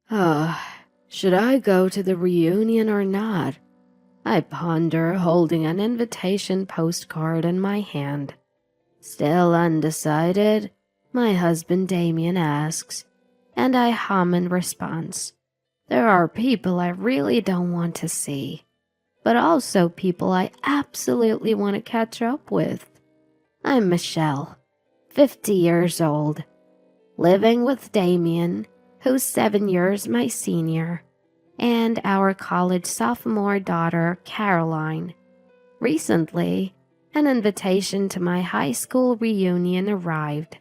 Oh, should I go to the reunion or not? I ponder, holding an invitation postcard in my hand. Still undecided, my husband Damien asks, and I hum in response. There are people I really don't want to see, but also people I absolutely want to catch up with. I'm Michelle, 50 years old, living with Damien, who's 7 years my senior, and our college sophomore daughter, Caroline. Recently, an invitation to my high school reunion arrived.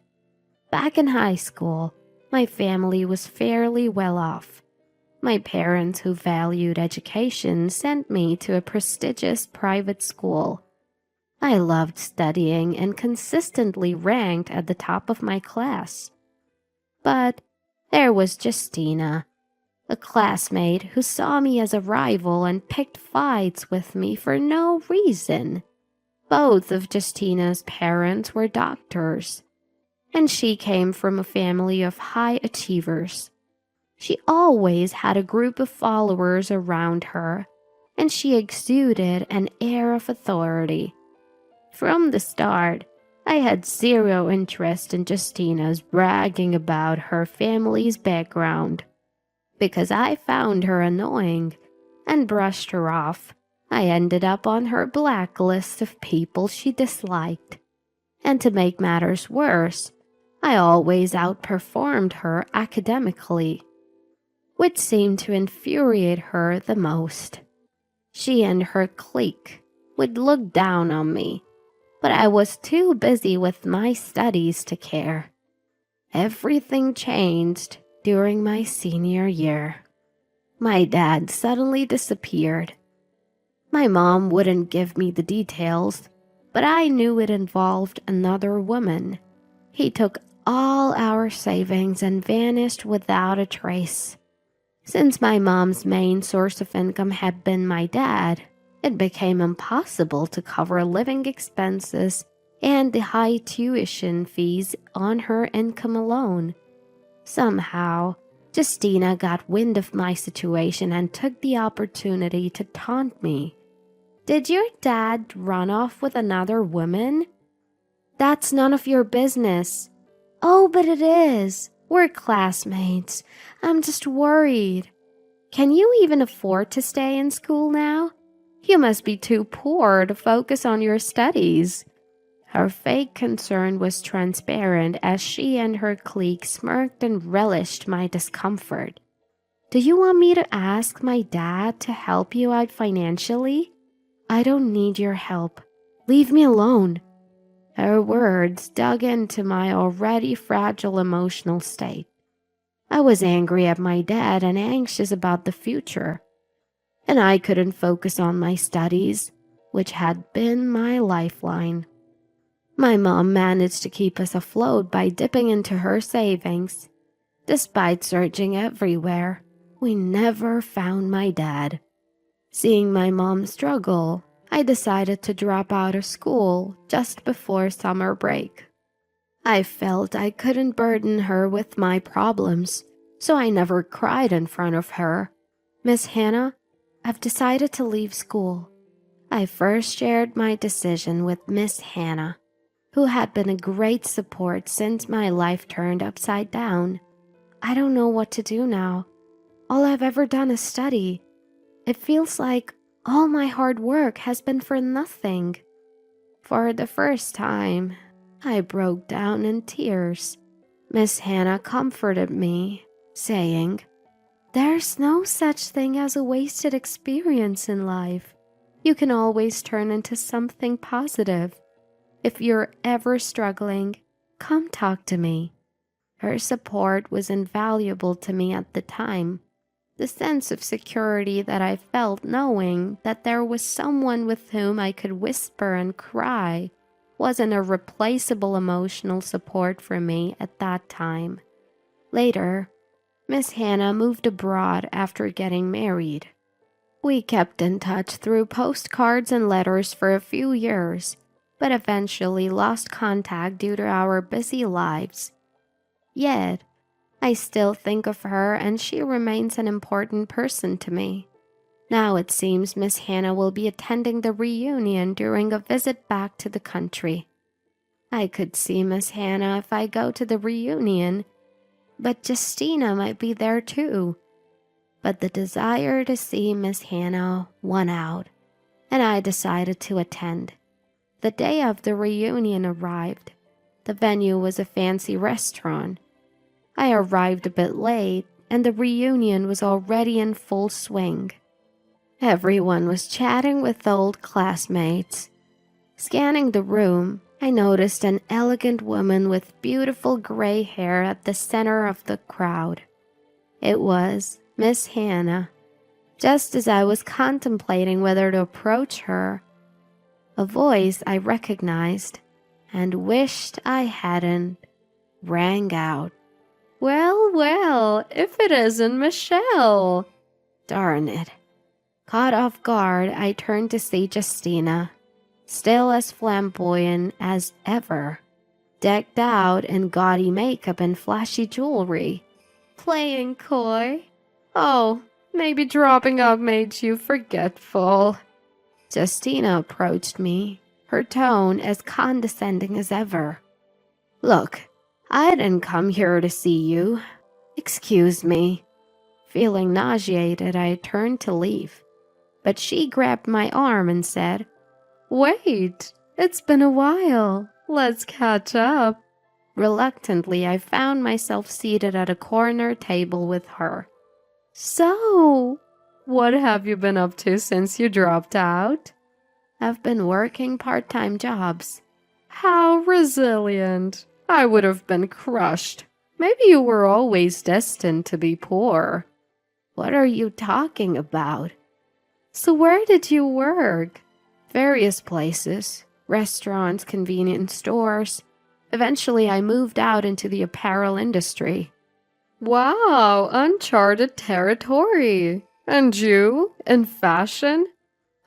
Back in high school, my family was fairly well off. My parents, who valued education, sent me to a prestigious private school. I loved studying and consistently ranked at the top of my class. But there was Justina, a classmate who saw me as a rival and picked fights with me for no reason. Both of Justina's parents were doctors, and she came from a family of high achievers. She always had a group of followers around her, and she exuded an air of authority. From the start, I had zero interest in Justina's bragging about her family's background. Because I found her annoying and brushed her off, I ended up on her blacklist of people she disliked. And to make matters worse, I always outperformed her academically, which seemed to infuriate her the most. She and her clique would look down on me, but I was too busy with my studies to care. Everything changed during my senior year. My dad suddenly disappeared. My mom wouldn't give me the details, but I knew it involved another woman. He took all our savings and vanished without a trace. Since my mom's main source of income had been my dad, it became impossible to cover living expenses and the high tuition fees on her income alone. Somehow, Justina got wind of my situation and took the opportunity to taunt me. "Did your dad run off with another woman?" "That's none of your business." "Oh, but it is. We're classmates. I'm just worried." "Can you even afford to stay in school now? You must be too poor to focus on your studies." Her fake concern was transparent as she and her clique smirked and relished my discomfort. "Do you want me to ask my dad to help you out financially?" "I don't need your help. Leave me alone." Her words dug into my already fragile emotional state. I was angry at my dad and anxious about the future, and I couldn't focus on my studies, which had been my lifeline. My mom managed to keep us afloat by dipping into her savings. Despite searching everywhere, we never found my dad. Seeing my mom struggle, I decided to drop out of school just before summer break. I felt I couldn't burden her with my problems, so I never cried in front of her. "Miss Hannah, I've decided to leave school." I first shared my decision with Miss Hannah, who had been a great support since my life turned upside down. "I don't know what to do now. All I've ever done is study. It feels like all my hard work has been for nothing." For the first time, I broke down in tears. Miss Hannah comforted me, saying, "There's no such thing as a wasted experience in life. You can always turn into something positive. If you're ever struggling, come talk to me." Her support was invaluable to me at the time. The sense of security that I felt knowing that there was someone with whom I could whisper and cry was an irreplaceable emotional support for me at that time. Later, Miss Hannah moved abroad after getting married. We kept in touch through postcards and letters for a few years, but eventually lost contact due to our busy lives. Yet, I still think of her, and she remains an important person to me. Now it seems Miss Hannah will be attending the reunion during a visit back to the country. I could see Miss Hannah if I go to the reunion, but Justina might be there too. But the desire to see Miss Hannah won out, and I decided to attend. The day of the reunion arrived. The venue was a fancy restaurant. I arrived a bit late, and the reunion was already in full swing. Everyone was chatting with old classmates. Scanning the room, I noticed an elegant woman with beautiful gray hair at the center of the crowd. It was Miss Hannah. Just as I was contemplating whether to approach her, a voice I recognized and wished I hadn't rang out. "Well, well, if it isn't Michelle!" Darn it. Caught off guard, I turned to see Justina, still as flamboyant as ever, decked out in gaudy makeup and flashy jewelry. Playing coy? Oh, maybe dropping out made you forgetful. Justina approached me, her tone as condescending as ever. "Look, I didn't come here to see you. Excuse me." Feeling nauseated, I turned to leave, but she grabbed my arm and said, "Wait, it's been a while. Let's catch up." Reluctantly, I found myself seated at a corner table with her. "So, what have you been up to since you dropped out?" "I've been working part-time jobs." "How resilient. I would have been crushed. Maybe you were always destined to be poor." "What are you talking about?" "So where did you work?" "Various places. Restaurants, convenience stores. Eventually, I moved out into the apparel industry." "Wow, uncharted territory. And you, in fashion?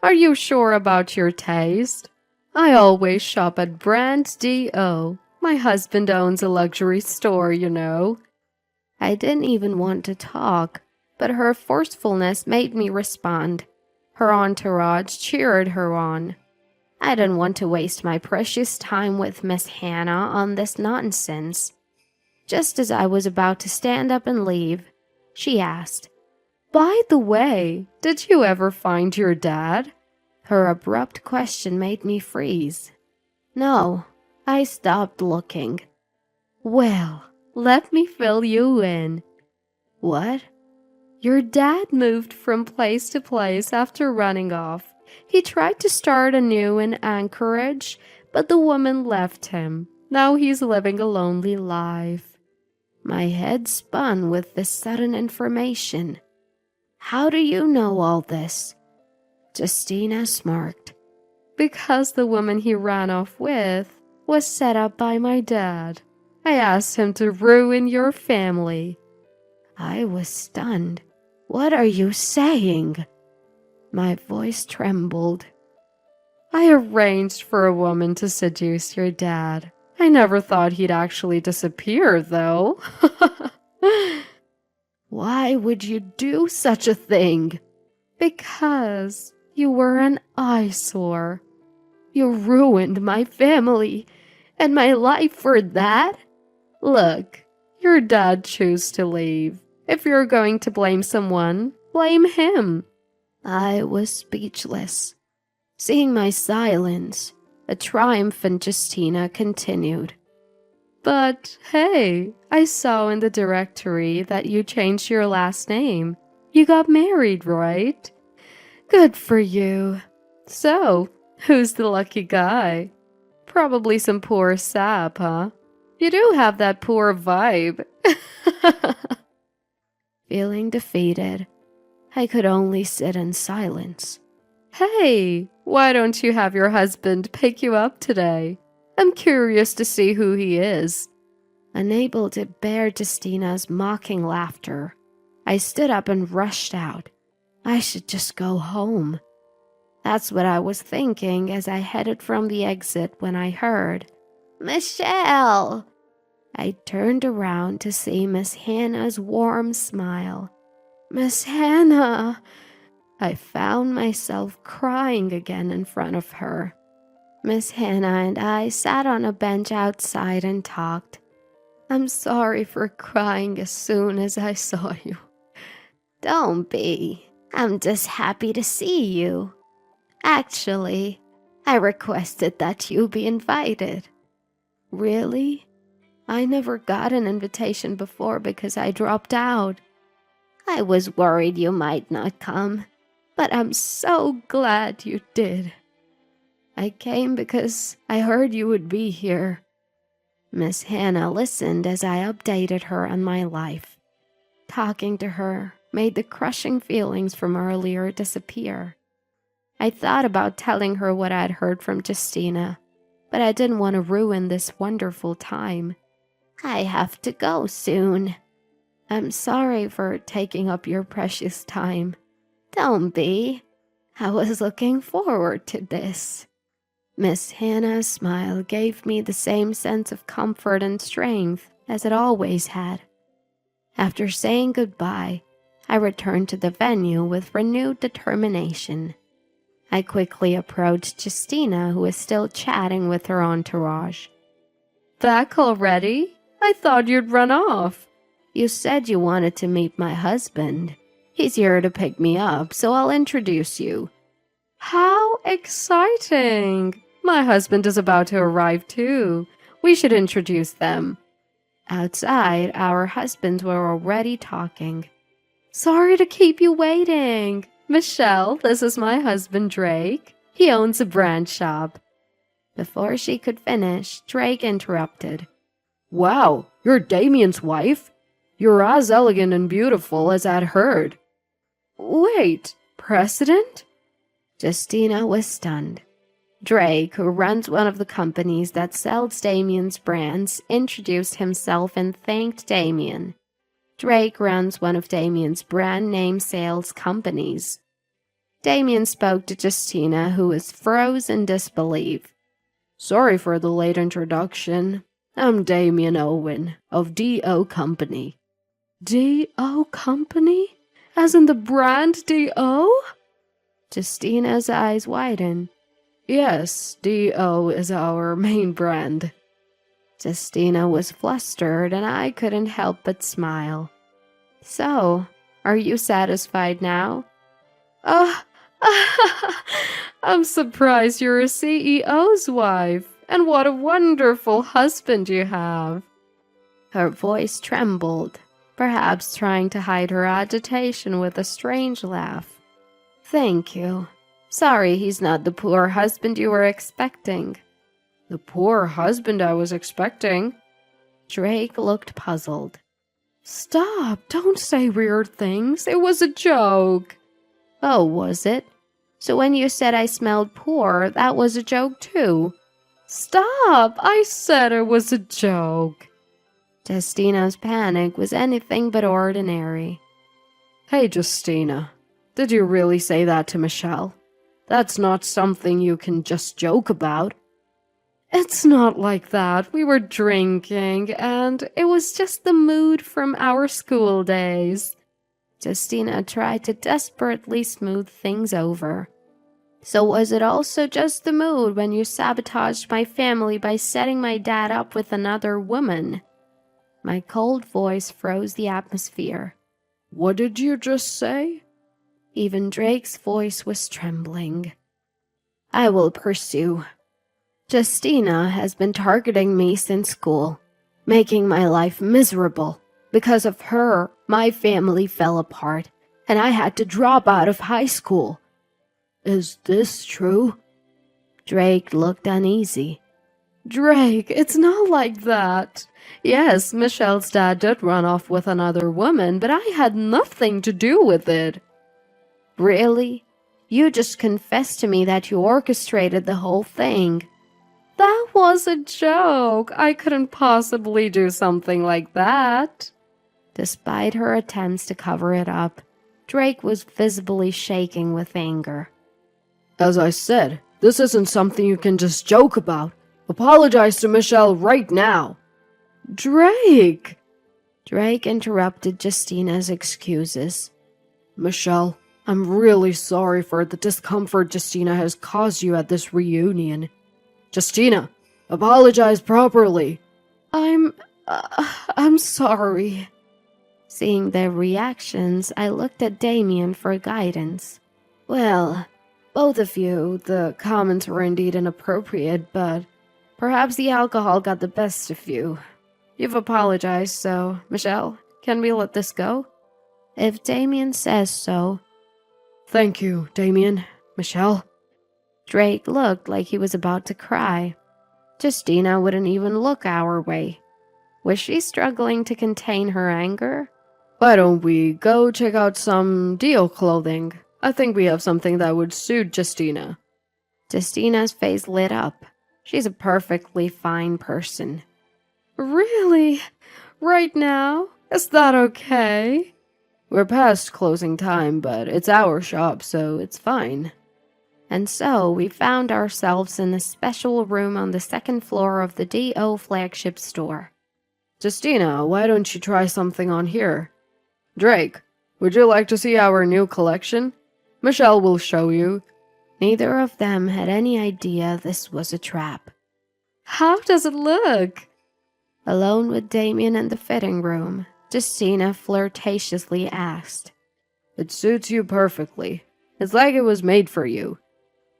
Are you sure about your taste? I always shop at Brand D.O. My husband owns a luxury store, you know." I didn't even want to talk, but her forcefulness made me respond. Her entourage cheered her on. I didn't want to waste my precious time with Miss Hannah on this nonsense. Just as I was about to stand up and leave, she asked, "By the way, did you ever find your dad?" Her abrupt question made me freeze. No, I stopped looking. "Well, let me fill you in." "What?" "Your dad moved from place to place after running off. He tried to start anew in Anchorage, but the woman left him. Now he's living a lonely life." My head spun with this sudden information. "How do you know all this?" Justina smirked. "Because the woman he ran off with was set up by my dad. I asked him to ruin your family." I was stunned. "What are you saying?" My voice trembled. "I arranged for a woman to seduce your dad. I never thought he'd actually disappear, though." "Why would you do such a thing?" "Because you were an eyesore. You ruined my family and my life for that? Look, your dad chose to leave. If you're going to blame someone, blame him." I was speechless. Seeing my silence, a triumphant Justina continued. "But hey, I saw in the directory that you changed your last name. You got married, right? Good for you. So, who's the lucky guy? Probably some poor sap, huh? You do have that poor vibe." Feeling defeated, I could only sit in silence. "Hey, why don't you have your husband pick you up today? I'm curious to see who he is." Unable to bear Justina's mocking laughter, I stood up and rushed out. I should just go home. That's what I was thinking as I headed from the exit when I heard, "Michelle!" I turned around to see Miss Hannah's warm smile. Miss Hannah! I found myself crying again in front of her. Miss Hannah and I sat on a bench outside and talked. I'm sorry for crying as soon as I saw you. Don't be. I'm just happy to see you. Actually, I requested that you be invited. Really? I never got an invitation before because I dropped out. I was worried you might not come, but I'm so glad you did. I came because I heard you would be here. Miss Hannah listened as I updated her on my life. Talking to her made the crushing feelings from earlier disappear. I thought about telling her what I'd heard from Justina, but I didn't want to ruin this wonderful time. I have to go soon. I'm sorry for taking up your precious time. Don't be. I was looking forward to this. Miss Hannah's smile gave me the same sense of comfort and strength as it always had. After saying goodbye, I returned to the venue with renewed determination. I quickly approached Justina, who was still chatting with her entourage. Back already? I thought you'd run off. You said you wanted to meet my husband. He's here to pick me up, so I'll introduce you. How exciting! My husband is about to arrive too. We should introduce them. Outside, our husbands were already talking. Sorry to keep you waiting. Michelle, this is my husband Drake. He owns a brand shop. Before she could finish, Drake interrupted. Wow, you're Damien's wife? You're as elegant and beautiful as I'd heard. Wait, President? Justina was stunned. Drake, who runs one of the companies that sells Damien's brands, introduced himself and thanked Damien. Drake runs one of Damien's brand name sales companies. Damien spoke to Justina, who was frozen in disbelief. Sorry for the late introduction. I'm Damien Owen of D.O. Company. D.O. Company? As in the brand D.O.? Justina's eyes widened. Yes, D.O. is our main brand. Justina was flustered and I couldn't help but smile. So, are you satisfied now? I'm surprised you're a CEO's wife, and what a wonderful husband you have. Her voice trembled, perhaps trying to hide her agitation with a strange laugh. Thank you. Sorry he's not the poor husband you were expecting. The poor husband I was expecting? Drake looked puzzled. Stop, don't say weird things. It was a joke. Oh, was it? So when you said I smelled poor, that was a joke too? Stop, I said it was a joke. Justina's panic was anything but ordinary. Hey, Justina, did you really say that to Michelle? That's not something you can just joke about. It's not like that. We were drinking, and it was just the mood from our school days. Justina tried to desperately smooth things over. So was it also just the mood when you sabotaged my family by setting my dad up with another woman? My cold voice froze the atmosphere. What did you just say? Even Drake's voice was trembling. I will pursue. Justina has been targeting me since school, making my life miserable. Because of her, my family fell apart, and I had to drop out of high school. Is this true? Drake looked uneasy. Drake, it's not like that. Yes, Michelle's dad did run off with another woman, but I had nothing to do with it. Really? You just confessed to me that you orchestrated the whole thing. That was a joke. I couldn't possibly do something like that. Despite her attempts to cover it up, Drake was visibly shaking with anger. As I said, this isn't something you can just joke about. Apologize to Michelle right now. Drake! Drake interrupted Justina's excuses. Michelle, I'm really sorry for the discomfort Justina has caused you at this reunion. Justina, apologize properly. I'm sorry. Seeing their reactions, I looked at Damien for guidance. Well, both of you, the comments were indeed inappropriate, but perhaps the alcohol got the best of you. You've apologized, so, Michelle, can we let this go? If Damien says so. Thank you, Damien. Michelle? Drake looked like he was about to cry. Justina wouldn't even look our way. Was she struggling to contain her anger? Why don't we go check out some deal clothing? I think we have something that would suit Justina. Justina's face lit up. She's a perfectly fine person. Really? Right now? Is that okay? We're past closing time, but it's our shop, so it's fine. And so we found ourselves in a special room on the second floor of the D.O. flagship store. Justina, why don't you try something on here? Drake, would you like to see our new collection? Michelle will show you. Neither of them had any idea this was a trap. How does it look? Alone with Damien in the fitting room, Justina flirtatiously asked. It suits you perfectly. It's like it was made for you.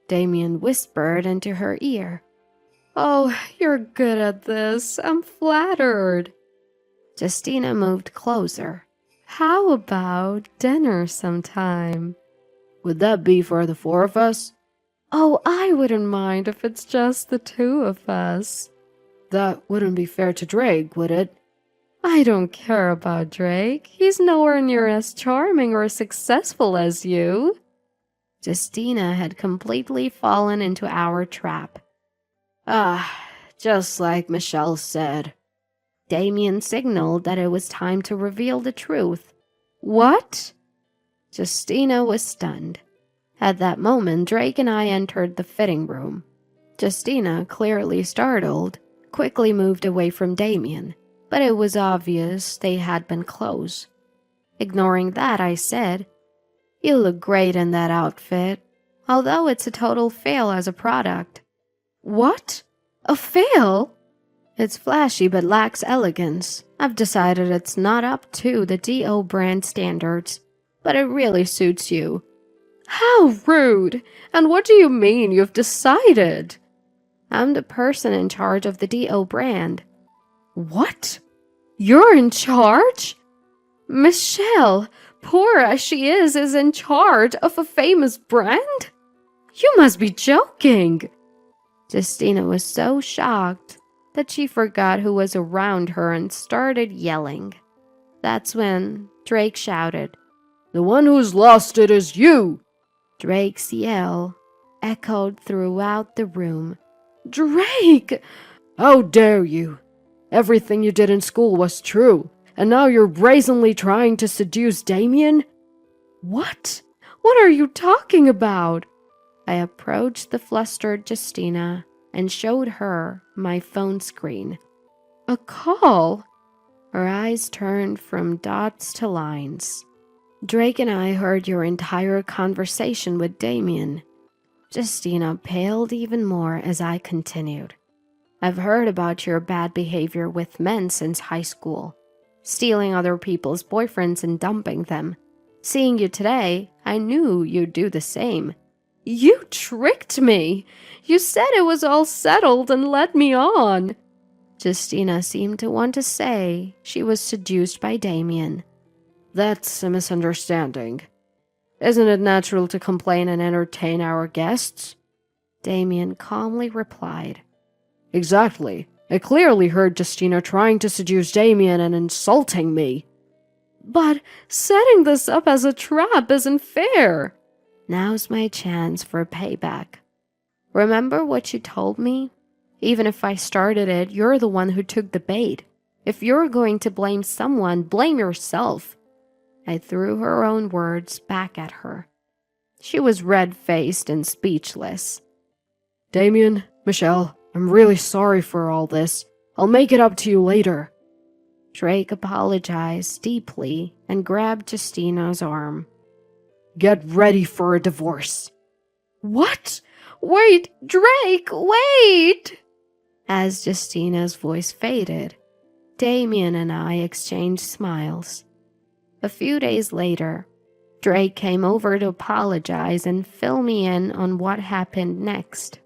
Damien whispered into her ear. Oh, you're good at this. I'm flattered. Justina moved closer. How about dinner sometime? Would that be for the four of us? Oh, I wouldn't mind if it's just the two of us. That wouldn't be fair to Drake, would it? I don't care about Drake. He's nowhere near as charming or successful as you. Justina had completely fallen into our trap. Just like Michelle said. Damien signaled that it was time to reveal the truth. What? Justina was stunned. At that moment, Drake and I entered the fitting room. Justina, clearly startled, quickly moved away from Damien, but it was obvious they had been close. Ignoring that, I said, You look great in that outfit, although it's a total fail as a product. What? A fail? It's flashy but lacks elegance. I've decided it's not up to the D.O. brand standards, but it really suits you. How rude! And what do you mean you've decided? I'm the person in charge of the D.O. brand. What? You're in charge? Michelle, poor as she is in charge of a famous brand? You must be joking. Justina was so shocked that she forgot who was around her and started yelling. That's when Drake shouted, The one who's lost it is you! Drake's yell echoed throughout the room. Drake! How dare you! Everything you did in school was true, and now you're brazenly trying to seduce Damien? What? What are you talking about? I approached the flustered Justina and showed her my phone screen. A call? Her eyes turned from dots to lines. Drake and I heard your entire conversation with Damien. Justina paled even more as I continued. I've heard about your bad behavior with men since high school, stealing other people's boyfriends and dumping them. Seeing you today, I knew you'd do the same. You tricked me! You said it was all settled and led me on. Justina seemed to want to say she was seduced by Damien. That's a misunderstanding. Isn't it natural to complain and entertain our guests? Damien calmly replied. Exactly. I clearly heard Justina trying to seduce Damien and insulting me. But setting this up as a trap isn't fair. Now's my chance for payback. Remember what you told me? Even if I started it, you're the one who took the bait. If you're going to blame someone, blame yourself. I threw her own words back at her. She was red-faced and speechless. Damien, Michelle, I'm really sorry for all this. I'll make it up to you later. Drake apologized deeply and grabbed Justina's arm. Get ready for a divorce. What? Wait, Drake, wait! As Justina's voice faded, Damien and I exchanged smiles. A few days later, Drake came over to apologize and fill me in on what happened next.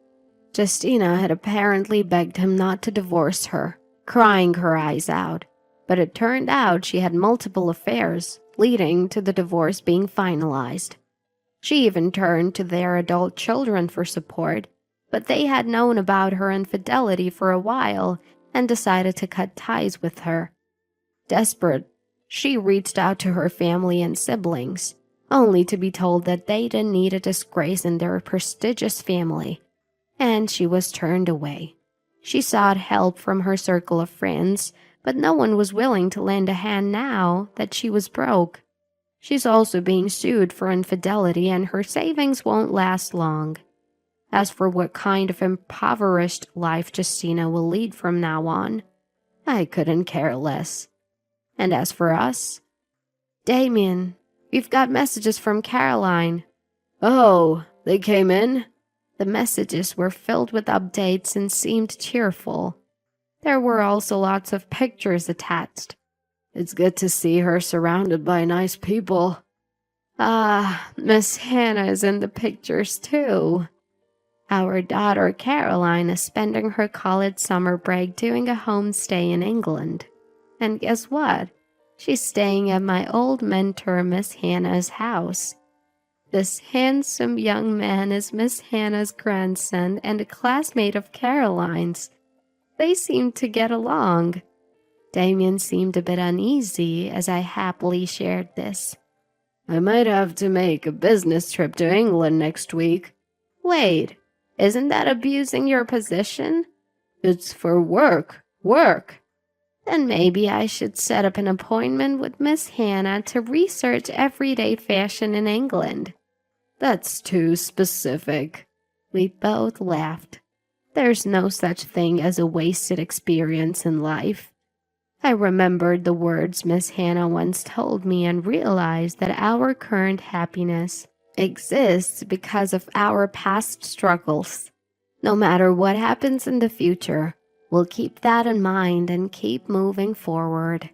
Justina had apparently begged him not to divorce her, crying her eyes out, but it turned out she had multiple affairs, leading to the divorce being finalized. She even turned to their adult children for support, but they had known about her infidelity for a while and decided to cut ties with her. Desperate, she reached out to her family and siblings, only to be told that they didn't need a disgrace in their prestigious family, and she was turned away. She sought help from her circle of friends, but no one was willing to lend a hand now that she was broke. She's also being sued for infidelity, and her savings won't last long. As for what kind of impoverished life Justina will lead from now on, I couldn't care less. And as for us, Damien, we've got messages from Caroline. Oh, they came in? The messages were filled with updates and seemed cheerful. There were also lots of pictures attached. It's good to see her surrounded by nice people. Ah, Miss Hannah is in the pictures too. Our daughter Caroline is spending her college summer break doing a homestay in England. And guess what? She's staying at my old mentor Miss Hannah's house. This handsome young man is Miss Hannah's grandson and a classmate of Caroline's. They seem to get along. Damien seemed a bit uneasy as I happily shared this. I might have to make a business trip to England next week. Wait, isn't that abusing your position? It's for work. Then maybe I should set up an appointment with Miss Hannah to research everyday fashion in England. That's too specific. We both laughed. There's no such thing as a wasted experience in life. I remembered the words Miss Hannah once told me and realized that our current happiness exists because of our past struggles. No matter what happens in the future, we'll keep that in mind and keep moving forward.